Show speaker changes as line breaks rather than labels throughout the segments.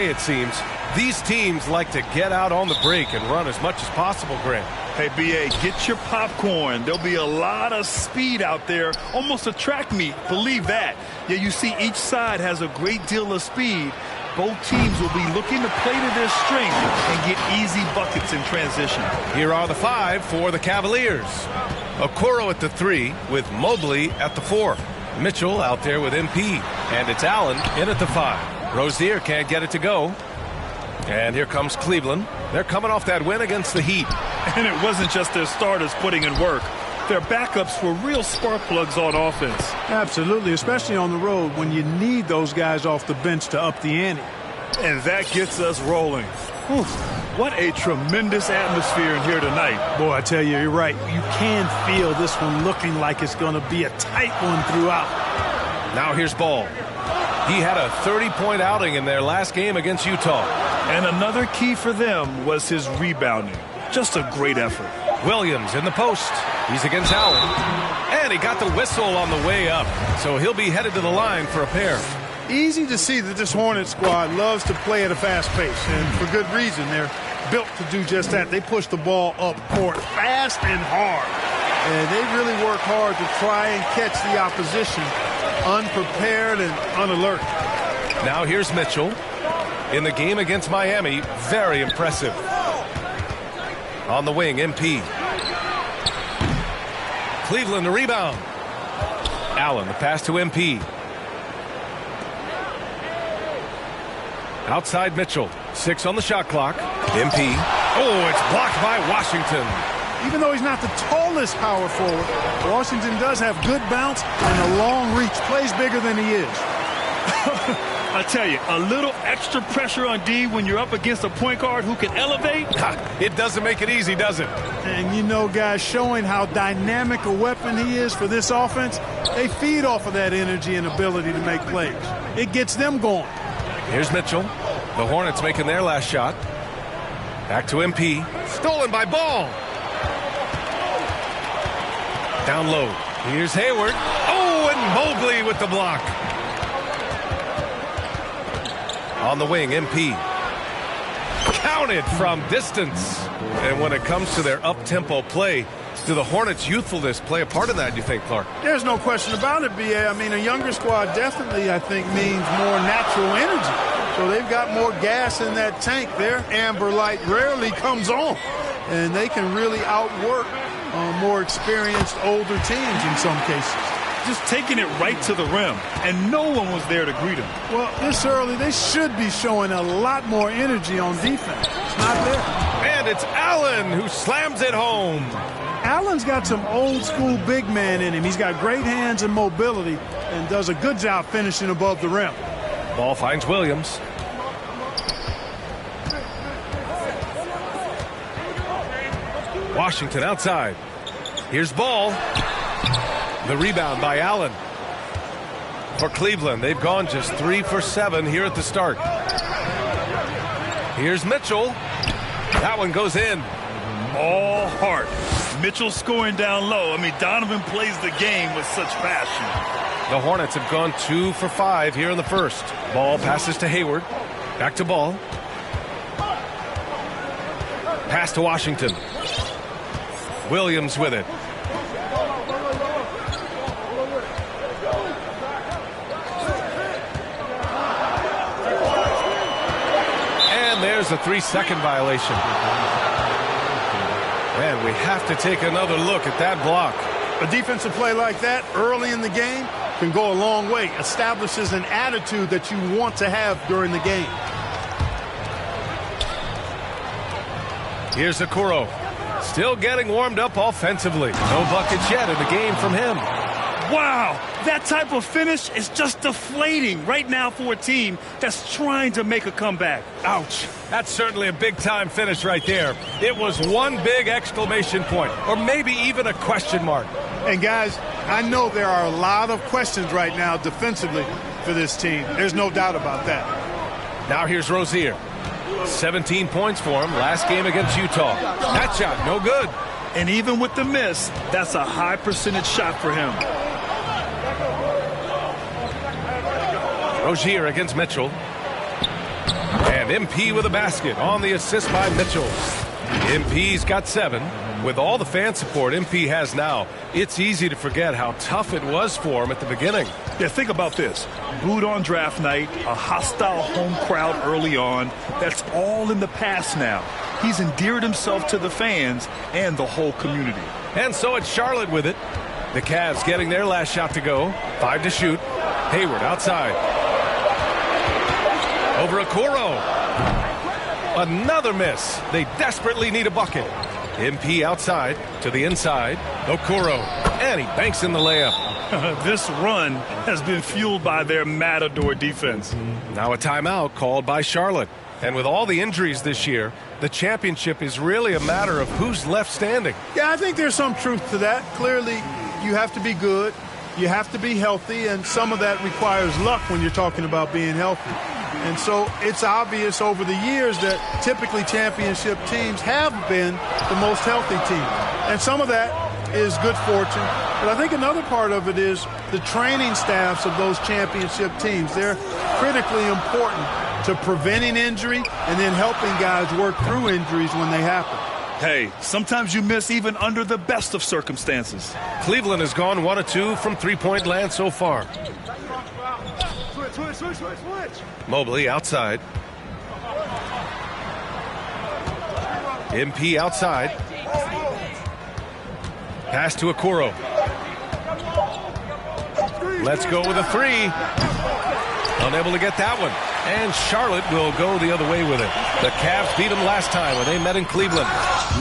It seems these teams like to get out on the break and run as much as possible, Grant.
Hey, B.A., get your popcorn. There'll be a lot of speed out there, almost a track meet. Believe that. Yeah, you see each side has a great deal of speed. Both teams will be looking to play to their strength and get easy buckets in transition.
Here are the 5 for the Cavaliers. Okoro at the 3 with Mobley at the 4. Mitchell out there with MP. And it's Allen in at the 5. Rozier can't get it to go. And here comes Cleveland. They're coming off that win against the Heat.
And it wasn't just their starters putting in work. Their backups were real spark plugs on offense.
Absolutely, especially on the road when you need those guys off the bench to up the ante.
And that gets us rolling. Whew. What a tremendous atmosphere in here tonight.
Boy, I tell you, you're right. You can feel this one looking like it's going to be a tight one throughout.
Now here's Ball. He had a 30-point outing in their last game against Utah.
And another key for them was his rebounding. Just a great effort.
Williams in the post. He's against Allen. And he got the whistle on the way up. So he'll be headed to the line for a pair.
Easy to see that this Hornet squad loves to play at a fast pace. And for good reason. They're built to do just that. They push the ball up court fast and hard. And they really work hard to try and catch the opposition unprepared and unalert.
Now here's Mitchell. In the game against Miami, very impressive. On the wing, MP. Cleveland the rebound. Allen the pass to MP. Outside Mitchell. 6 on the shot clock. MP. Oh, it's blocked by Washington.
Even though he's not the tallest power forward, Washington does have good bounce and a long reach. Plays bigger than he is.
I tell you, a little extra pressure on D when you're up against a point guard who can elevate.
It doesn't make it easy, does it?
And you know, guys, showing how dynamic a weapon he is for this offense, they feed off of that energy and ability to make plays. It gets them going.
Here's Mitchell. The Hornets making their last shot. Back to MP. Stolen by Ball. Down low. Here's Hayward. Oh, and Mobley with the block. On the wing, MP. Counted from distance. And when it comes to their up-tempo play, do the Hornets' youthfulness play a part in that, do you think, Clark?
There's no question about it, B.A. I mean, a younger squad definitely, I think, means more natural energy. So they've got more gas in that tank. Their amber light rarely comes on. And they can really outwork more experienced older teams in some cases.
Just taking it right to the rim, and no one was there to greet him.
Well, this early, they should be showing a lot more energy on defense. It's not there.
And it's Allen who slams it home.
Allen's got some old-school big man in him. He's got great hands and mobility and does a good job finishing above the rim.
Ball finds Williams. Washington outside. Here's Ball. The rebound by Allen. For Cleveland, they've gone just 3 for 7 here at the start. Here's Mitchell. That one goes in.
All heart. Mitchell scoring down low. I mean, Donovan plays the game with such passion.
The Hornets have gone 2 for 5 here in the first. Ball passes to Hayward. Back to Ball. Pass to Washington. Williams with it. And there's a 3-second violation. Man, we have to take another look at that block.
A defensive play like that early in the game can go a long way. Establishes an attitude that you want to have during the game.
Here's Okoro. Still getting warmed up offensively. No buckets yet in the game from him.
Wow, that type of finish is just deflating right now for a team that's trying to make a comeback.
Ouch. That's certainly a big-time finish right there. It was one big exclamation point, or maybe even a question mark.
And, guys, I know there are a lot of questions right now defensively for this team. There's no doubt about that.
Now here's Rozier. 17 points for him last game against Utah. That shot, no good.
And even with the miss, that's a high percentage shot for him.
Rozier against Mitchell. MP with a basket on the assist by Mitchell. MP's got 7. With all the fan support MP has now, it's easy to forget how tough it was for him at the beginning.
Yeah, think about this. Booed on draft night, a hostile home crowd early on. That's all in the past now. He's endeared himself to the fans and the whole community.
And so it's Charlotte with it. The Cavs getting their last shot to go. 5 to shoot. Hayward outside. Over Okoro. Another miss. They desperately need a bucket. MP outside to the inside. Okoro. And he banks in the layup.
This run has been fueled by their Matador defense.
Now a timeout called by Charlotte. And with all the injuries this year, the championship is really a matter of who's left standing.
Yeah, I think there's some truth to that. Clearly, you have to be good. You have to be healthy, and some of that requires luck when you're talking about being healthy. And so it's obvious over the years that typically championship teams have been the most healthy team. And some of that is good fortune. But I think another part of it is the training staffs of those championship teams. They're critically important to preventing injury and then helping guys work through injuries when they happen.
Hey, sometimes you miss even under the best of circumstances.
Cleveland has gone 1 of 2 from three-point land so far.
Switch.
Mobley outside. MP outside. Pass to Okoro. Let's go with a 3. Unable to get that one. And Charlotte will go the other way with it. The Cavs beat them last time when they met in Cleveland.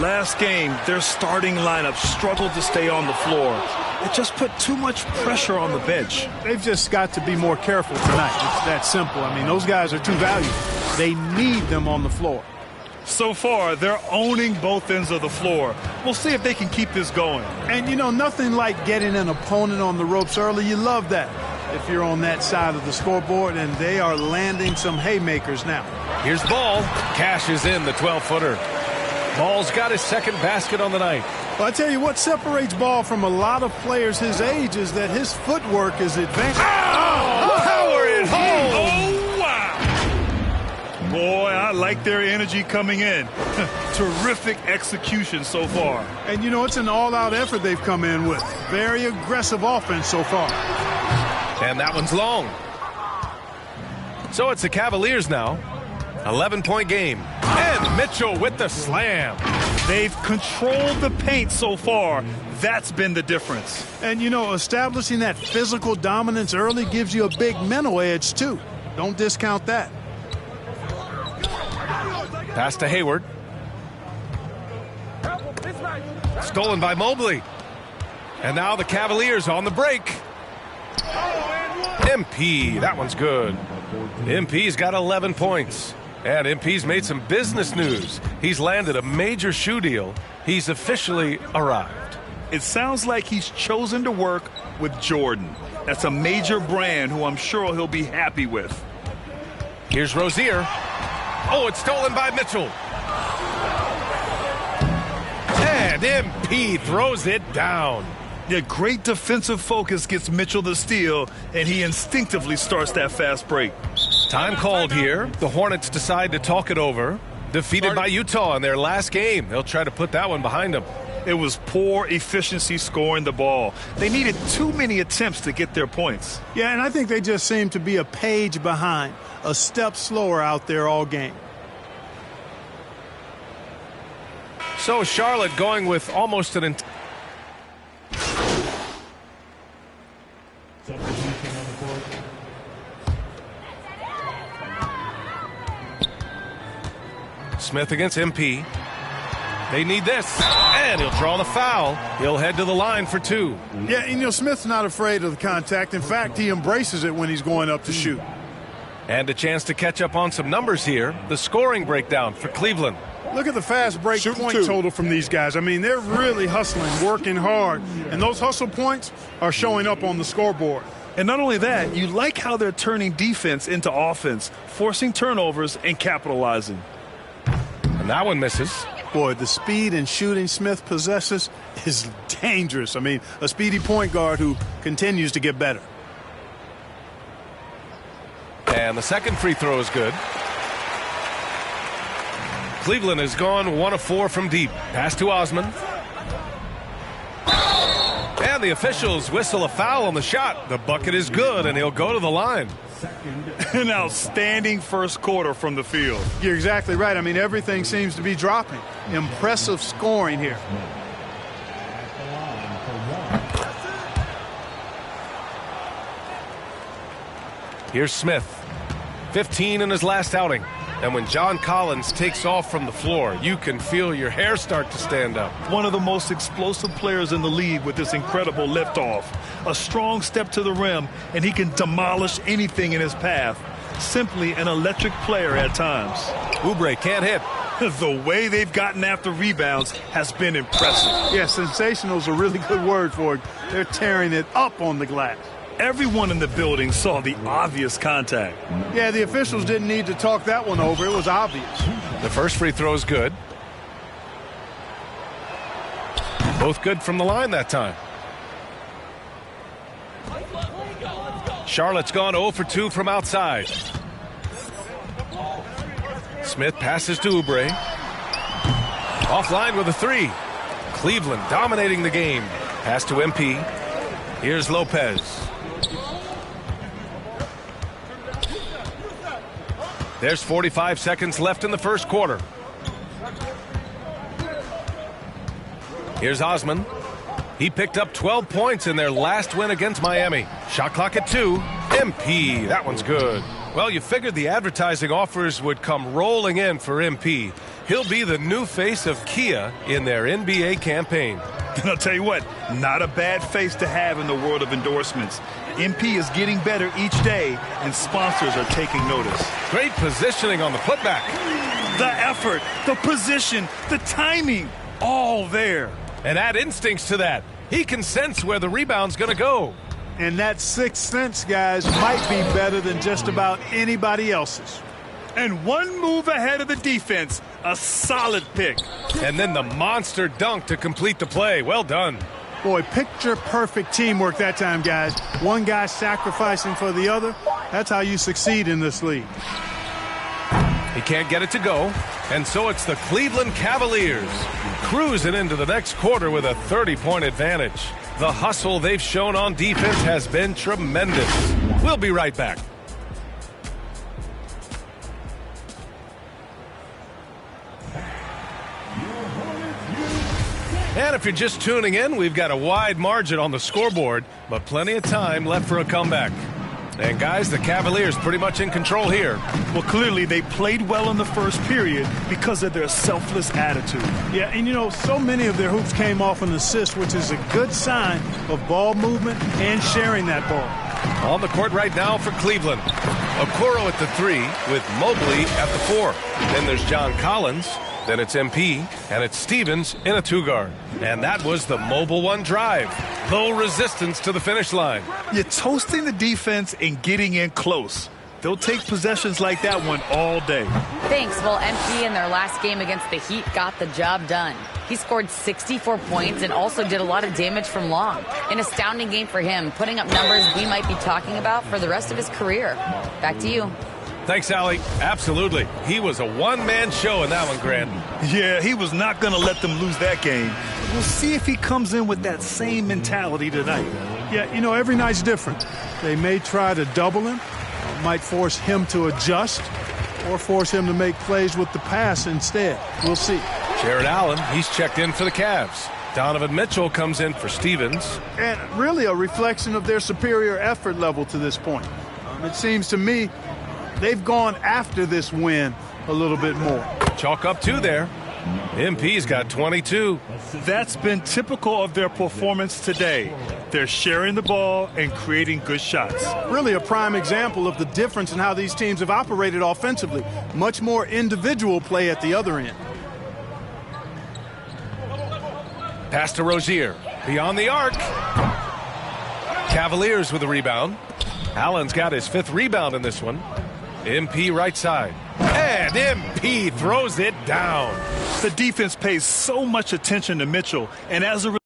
Last game, their starting lineup struggled to stay on the floor. It just put too much pressure on the bench.
They've just got to be more careful tonight. It's that simple. I mean, those guys are too valuable. They need them on the floor.
So far, they're owning both ends of the floor. We'll see if they can keep this going.
And, you know, nothing like getting an opponent on the ropes early. You love that if you're on that side of the scoreboard, and they are landing some haymakers now.
Here's Ball. Cashes in the 12-footer. Ball's got his second basket on the night.
Well, I tell you what separates Ball from a lot of players his age is that his footwork is advanced.
Power it home!
Oh, wow! Boy, I like their energy coming in. Terrific execution so far.
And, you know, it's an all-out effort they've come in with. Very aggressive offense so far.
And that one's long. So it's the Cavaliers now. 11-point game. And Mitchell with the slam.
They've controlled the paint so far. That's been the difference.
And, you know, establishing that physical dominance early gives you a big mental edge, too. Don't discount that.
Pass to Hayward. Stolen by Mobley. And now the Cavaliers on the break. MP, that one's good. MP's got 11 points. And MP's made some business news. He's landed a major shoe deal. He's officially arrived.
It sounds like he's chosen to work with Jordan. That's a major brand who I'm sure he'll be happy with.
Here's Rozier. Oh, it's stolen by Mitchell. And MP throws it down.
Yeah, great defensive focus gets Mitchell the steal, and he instinctively starts that fast break.
Time called here. The Hornets decide to talk it over. Defeated by Utah in their last game. They'll try to put that one behind them.
It was poor efficiency scoring the ball. They needed too many attempts to get their points.
Yeah, and I think they just seem to be a page behind, a step slower out there all game.
So Charlotte going with almost an Smith against MP. They need this. And he'll draw the foul. He'll head to the line for 2.
Yeah, and, you know, Smith's not afraid of the contact. In fact, he embraces it when he's going up to shoot.
And a chance to catch up on some numbers here. The scoring breakdown for Cleveland.
Look at the fast break point total from these guys. I mean, they're really hustling, working hard. And those hustle points are showing up on the scoreboard.
And not only that, you like how they're turning defense into offense, forcing turnovers and capitalizing.
And that one misses.
Boy, the speed and shooting Smith possesses is dangerous. I mean, a speedy point guard who continues to get better.
And the second free throw is good. Cleveland has gone 1 of 4 from deep. Pass to Osman. And the officials whistle a foul on the shot. The bucket is good, and he'll go to the line.
An outstanding first quarter from the field.
You're exactly right. I mean, everything seems to be dropping. Impressive scoring here.
Here's Smith. 15 in his last outing. And when John Collins takes off from the floor, you can feel your hair start to stand up.
One of the most explosive players in the league with this incredible liftoff. A strong step to the rim, and he can demolish anything in his path. Simply an electric player at times.
Oubre can't hit.
The way they've gotten after rebounds has been impressive.
Yeah, sensational is a really good word for it. They're tearing it up on the glass.
Everyone in the building saw the obvious contact.
Yeah, the officials didn't need to talk that one over. It was obvious.
The first free throw is good. Both good from the line that time. Charlotte's gone 0 for 2 from outside. Smith passes to Oubre. Offline with a 3. Cleveland dominating the game. Pass to MP. Here's Lopez. There's 45 seconds left in the first quarter. Here's Osman. He picked up 12 points in their last win against Miami. Shot clock at 2. MP, that one's good. Well, you figured the advertising offers would come rolling in for MP. He'll be the new face of Kia in their NBA campaign.
And I'll tell you what, not a bad face to have in the world of endorsements. MP is getting better each day, and sponsors are taking notice.
Great positioning on the putback.
The effort, the position, the timing, all there.
And add instincts to that. He can sense where the rebound's going to go.
And that sixth sense, guys, might be better than just about anybody else's.
And one move ahead of the defense, a solid pick.
And then the monster dunk to complete the play. Well done.
Boy, picture-perfect teamwork that time, guys. One guy sacrificing for the other. That's how you succeed in this league.
He can't get it to go. And so it's the Cleveland Cavaliers cruising into the next quarter with a 30-point advantage. The hustle they've shown on defense has been tremendous. We'll be right back. And if you're just tuning in, we've got a wide margin on the scoreboard, but plenty of time left for a comeback. And guys, the Cavaliers pretty much in control here.
Well, clearly they played well in the first period because of their selfless attitude.
Yeah, and you know, so many of their hoops came off an assist, which is a good sign of ball movement and sharing that ball.
On the court right now for Cleveland. Okoro at the 3 with Mobley at the 4. Then there's John Collins. Then it's MP, and it's Stevens in a 2-guard. And that was the Mobile One drive. Low resistance to the finish line.
You're toasting the defense and getting in close. They'll take possessions like that one all day.
Thanks. Well, MP in their last game against the Heat got the job done. He scored 64 points and also did a lot of damage from long. An astounding game for him, putting up numbers we might be talking about for the rest of his career. Back to you.
Thanks, Allie. Absolutely. He was a one-man show in that one, Grant.
Yeah, he was not going to let them lose that game. We'll see if he comes in with that same mentality tonight.
Yeah, you know, every night's different. They may try to double him, might force him to adjust, or force him to make plays with the pass instead. We'll see.
Jared Allen, he's checked in for the Cavs. Donovan Mitchell comes in for Stevens.
And really a reflection of their superior effort level to this point. It seems to me they've gone after this win a little bit more.
Chalk up 2 there. MP's got 22.
That's been typical of their performance today. They're sharing the ball and creating good shots.
Really a prime example of the difference in how these teams have operated offensively. Much more individual play at the other end.
Pass to Rozier. Beyond the arc. Cavaliers with a rebound. Allen's got his 5th rebound in this one. MP right side. And MP throws it down.
The defense pays so much attention to Mitchell, and as a result,